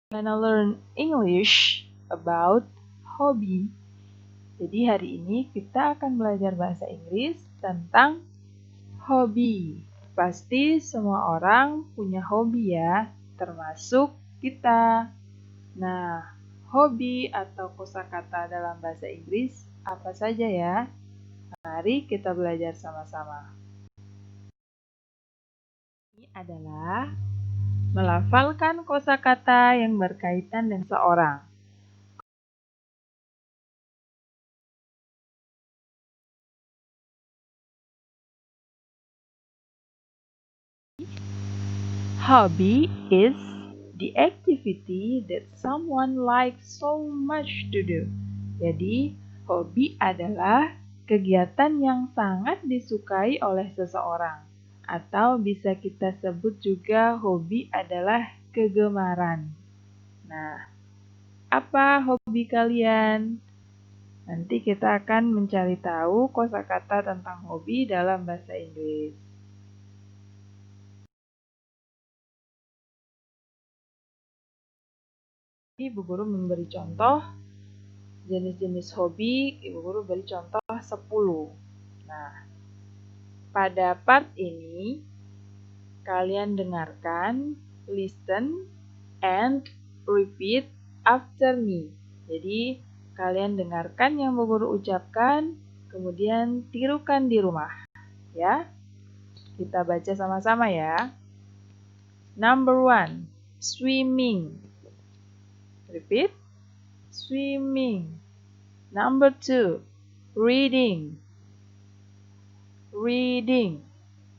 Gonna learn English about hobby. Jadi hari ini kita akan belajar bahasa Inggris tentang hobi. Pasti semua orang punya hobi ya, termasuk kita. Nah, hobi atau kosakata dalam bahasa Inggris apa saja ya? Mari kita belajar sama-sama. Ini adalah melafalkan kosakata yang berkaitan dengan seorang. Hobby is the activity that someone likes so much to do. Jadi, hobi adalah kegiatan yang sangat disukai oleh seseorang. Atau bisa kita sebut juga hobi adalah kegemaran. Nah, apa hobi kalian? Nanti kita akan mencari tahu kosakata tentang hobi dalam bahasa Inggris. Ibu guru memberi contoh jenis-jenis hobi, Ibu guru beri contoh 10. Nah, pada part ini kalian dengarkan, listen, and repeat after me. Jadi, kalian dengarkan yang Ibu guru ucapkan, kemudian tirukan di rumah. Ya, kita baca sama-sama ya. Number 1, swimming. Repeat. Swimming. Number 2, reading. Reading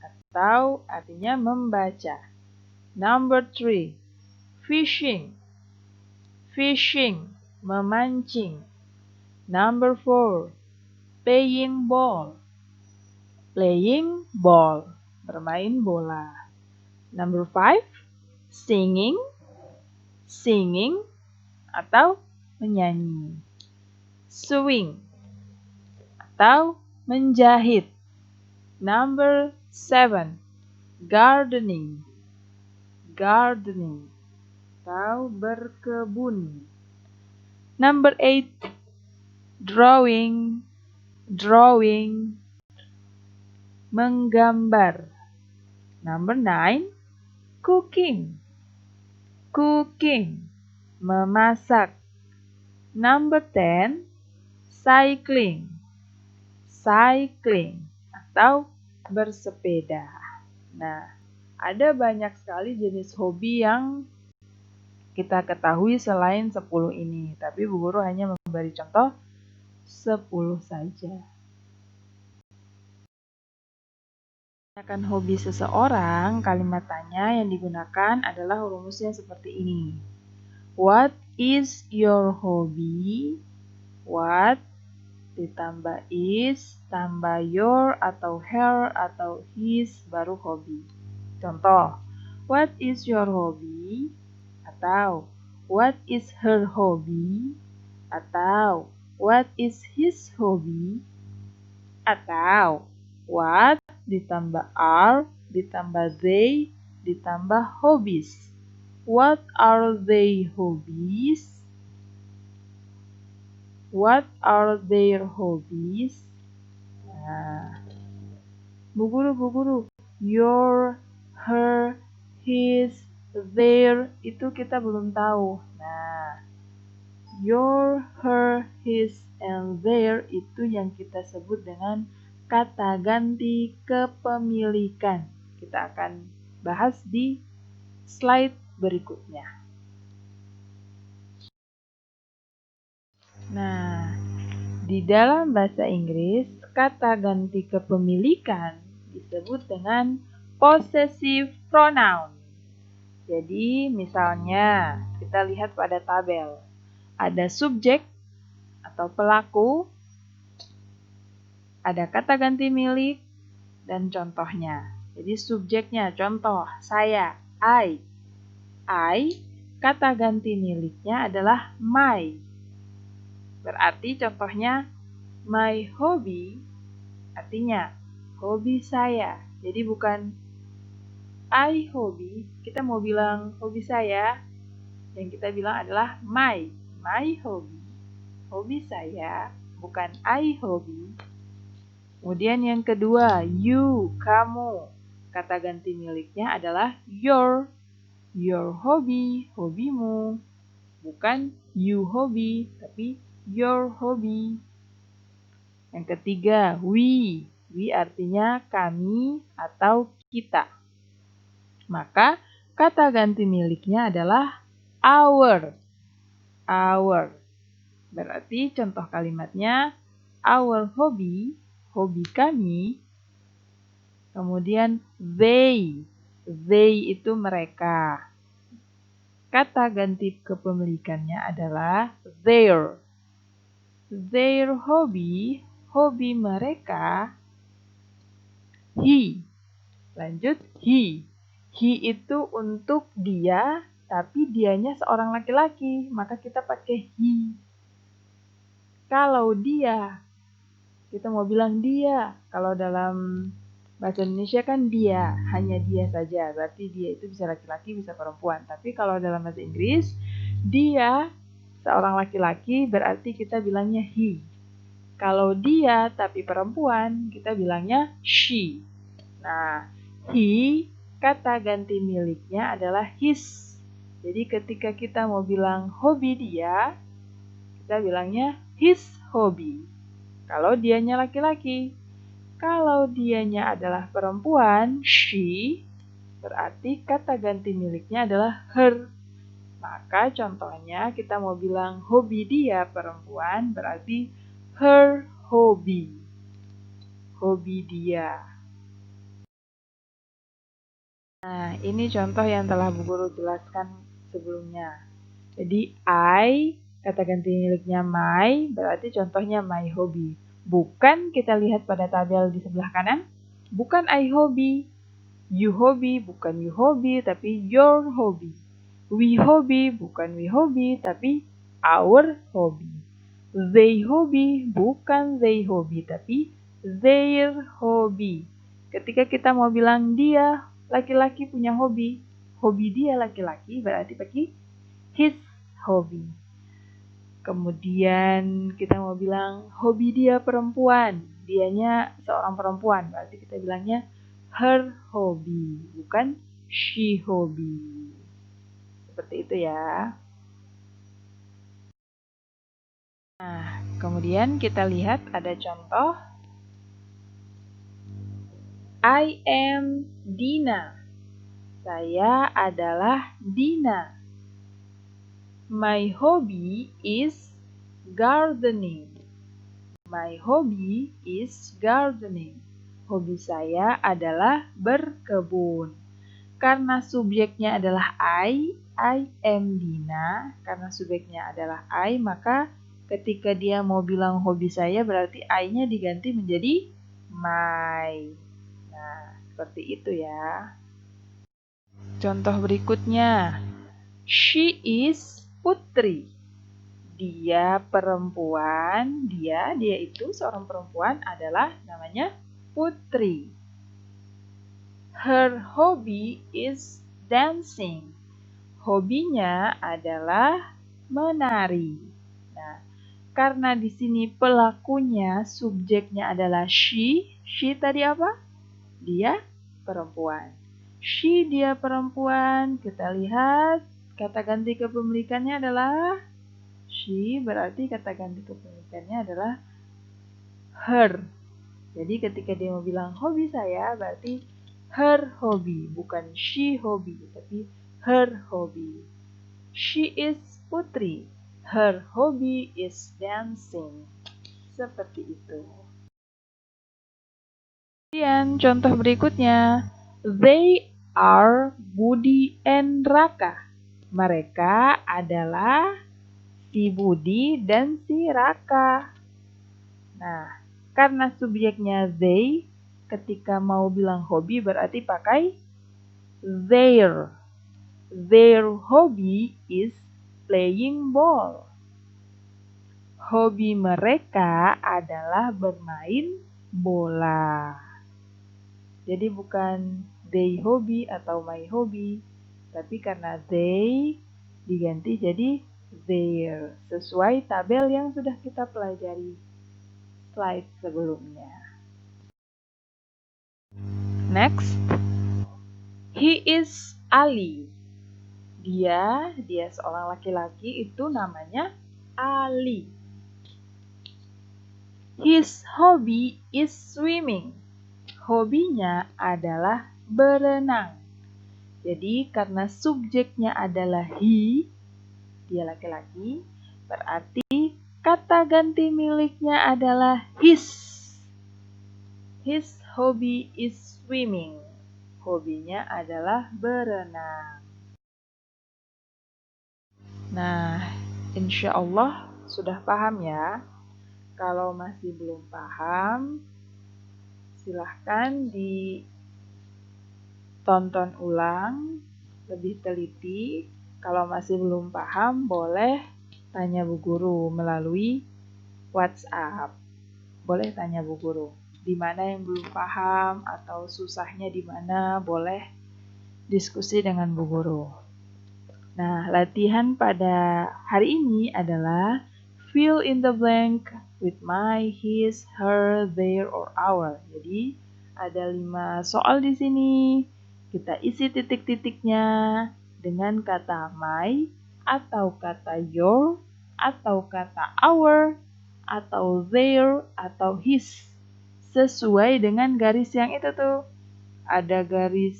atau artinya membaca. Number 3, fishing. Fishing, memancing. Number 4, playing ball. Playing ball, bermain bola. Number 5, singing. Singing atau menyanyi. Sewing atau menjahit. Number 7, gardening. Gardening atau berkebun. Number 8, drawing. Drawing, menggambar. Number 9, cooking. Cooking, memasak. Number 10, cycling. Cycling atau bersepeda. Nah, ada banyak sekali jenis hobi yang kita ketahui selain 10 ini. Tapi Bu Guru hanya memberi contoh 10 saja. Menggunakan hobi seseorang, kalimat tanya yang digunakan adalah rumusnya seperti ini. What is your hobby? What ditambah is, tambah your atau her atau his, baru hobi. Contoh, what is your hobby? Atau what is her hobby? Atau what is his hobby? Atau what ditambah are, ditambah they, ditambah hobbies. What are they hobbies? What are their hobbies? Nah, Bu Guru, your, her, his, their, itu kita belum tahu. Nah, your, her, his, and their itu yang kita sebut dengan kata ganti kepemilikan. Kita akan bahas di slide berikutnya. Nah, di dalam bahasa Inggris, kata ganti kepemilikan disebut dengan possessive pronoun. Jadi, misalnya kita lihat pada tabel. Ada subjek atau pelaku, ada kata ganti milik, dan contohnya. Jadi subjeknya, contoh, saya, I. I, kata ganti miliknya adalah my. Berarti contohnya, my hobby, artinya hobi saya. Jadi bukan I hobby, kita mau bilang hobi saya, yang kita bilang adalah my hobby. Hobi saya, bukan I hobby. Kemudian yang kedua, you, kamu. Kata ganti miliknya adalah your hobby, hobimu. Bukan you hobby, tapi your hobby. Yang ketiga, we artinya kami atau kita. Maka kata ganti miliknya adalah our. Berarti contoh kalimatnya our hobby, hobi kami. Kemudian they itu mereka. Kata ganti kepemilikannya adalah their hobby, hobi mereka. He, lanjut he itu untuk dia, tapi dianya seorang laki-laki, maka kita pakai he. Kalau dia, kita mau bilang dia. Kalau dalam bahasa Indonesia kan dia, hanya dia saja. Berarti dia itu bisa laki-laki, bisa perempuan. Tapi kalau dalam bahasa Inggris, dia seorang laki-laki, berarti kita bilangnya he. Kalau dia tapi perempuan, kita bilangnya she. Nah, he, kata ganti miliknya adalah his. Jadi ketika kita mau bilang hobi dia, kita bilangnya his hobby. Kalau dianya laki-laki. Kalau dianya adalah perempuan, she, berarti kata ganti miliknya adalah her. Maka contohnya kita mau bilang hobi dia perempuan, berarti her hobby. Hobi dia. Nah, ini contoh yang telah Bu Guru jelaskan sebelumnya. Jadi, I, kata ganti miliknya my, berarti contohnya my hobby. Bukan kita lihat pada tabel di sebelah kanan, bukan I hobby, you hobby, bukan you hobby, tapi your hobby. We hobby, bukan we hobby, tapi our hobby. They hobby, bukan they hobby, tapi their hobby. Ketika kita mau bilang dia laki-laki punya hobi, hobi dia laki-laki berarti pakai his hobby. Kemudian kita mau bilang hobi dia perempuan, dianya seorang perempuan, berarti kita bilangnya her hobby, bukan she hobby. Seperti itu ya. Nah, kemudian kita lihat ada contoh. I am Dina. Saya adalah Dina. My hobby is gardening. My hobby is gardening. Hobi saya adalah berkebun. Karena subjeknya adalah I am Dina. Karena subjeknya adalah I, maka ketika dia mau bilang hobi saya, berarti I-nya diganti menjadi my. Nah, seperti itu ya. Contoh berikutnya. She is Putri. Dia perempuan, dia itu seorang perempuan adalah namanya Putri. Her hobby is dancing. Hobinya adalah menari. Nah, karena di sini pelakunya, subjeknya adalah she tadi apa? Dia perempuan. She dia perempuan. Kita lihat kata ganti kepemilikannya adalah she, berarti kata ganti kepemilikannya adalah her. Jadi ketika dia mau bilang hobi saya, berarti her hobby, bukan she hobby, tapi her hobby. She is Putri. Her hobby is dancing. Seperti itu. Kemudian contoh berikutnya. They are Budi and Raka. Mereka adalah si Budi dan si Raka. Nah, karena subjeknya they, ketika mau bilang hobi berarti pakai their. Their hobby is playing ball. Hobi mereka adalah bermain bola. Jadi bukan they hobby atau my hobby, tapi karena they diganti jadi their, sesuai tabel yang sudah kita pelajari slide sebelumnya. Next, he is Ali. Dia seorang laki-laki, itu namanya Ali. His hobby is swimming. Hobinya adalah berenang. Jadi karena subjeknya adalah he, dia laki-laki, berarti kata ganti miliknya adalah his. His hobby is swimming. Hobinya adalah berenang. Nah, insya Allah sudah paham ya. Kalau masih belum paham, silahkan ditonton ulang lebih teliti. Kalau masih belum paham, boleh tanya Bu Guru melalui WhatsApp. Boleh tanya Bu Guru, di mana yang belum paham atau susahnya di mana, boleh diskusi dengan Bu Guru. Nah, latihan pada hari ini adalah fill in the blank with my, his, her, their, or our. Jadi, ada 5 soal di sini. Kita isi titik-titiknya dengan kata my, atau kata your, atau kata our, atau their, atau his. Sesuai dengan garis yang itu tuh. Ada garis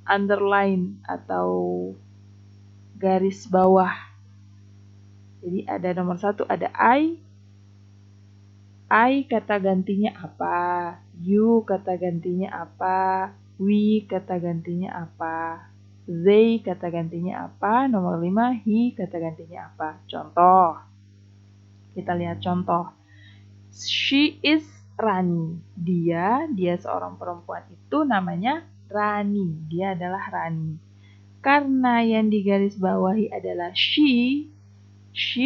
underline atau garis bawah. Jadi ada nomor 1 ada I kata gantinya apa, you kata gantinya apa, we kata gantinya apa, they kata gantinya apa, nomor 5 he kata gantinya apa. Contoh, kita lihat contoh. She is Rani. Dia seorang perempuan, itu namanya Rani. Dia adalah Rani. Karena yang digaris bawahi adalah she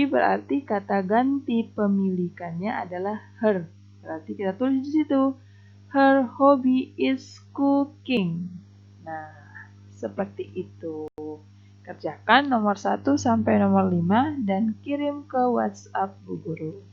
berarti kata ganti pemilikannya adalah her. Berarti kita tulis di situ, her hobby is cooking. Nah, seperti itu. Kerjakan nomor 1 sampai nomor 5 dan kirim ke WhatsApp Bu Guru.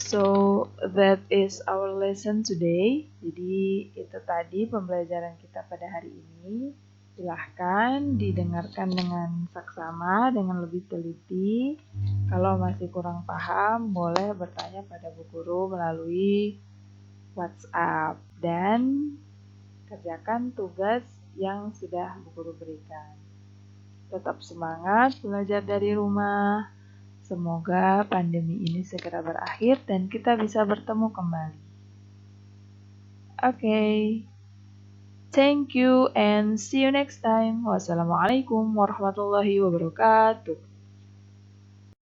So, that is our lesson today. Jadi, itu tadi pembelajaran kita pada hari ini. Silahkan didengarkan dengan saksama, dengan lebih teliti. Kalau masih kurang paham, boleh bertanya pada Bu Guru melalui WhatsApp. Dan kerjakan tugas yang sudah Bu Guru berikan. Tetap semangat belajar dari rumah. Semoga pandemi ini segera berakhir dan kita bisa bertemu kembali. Okay. Thank you and see you next time. Wassalamualaikum warahmatullahi wabarakatuh.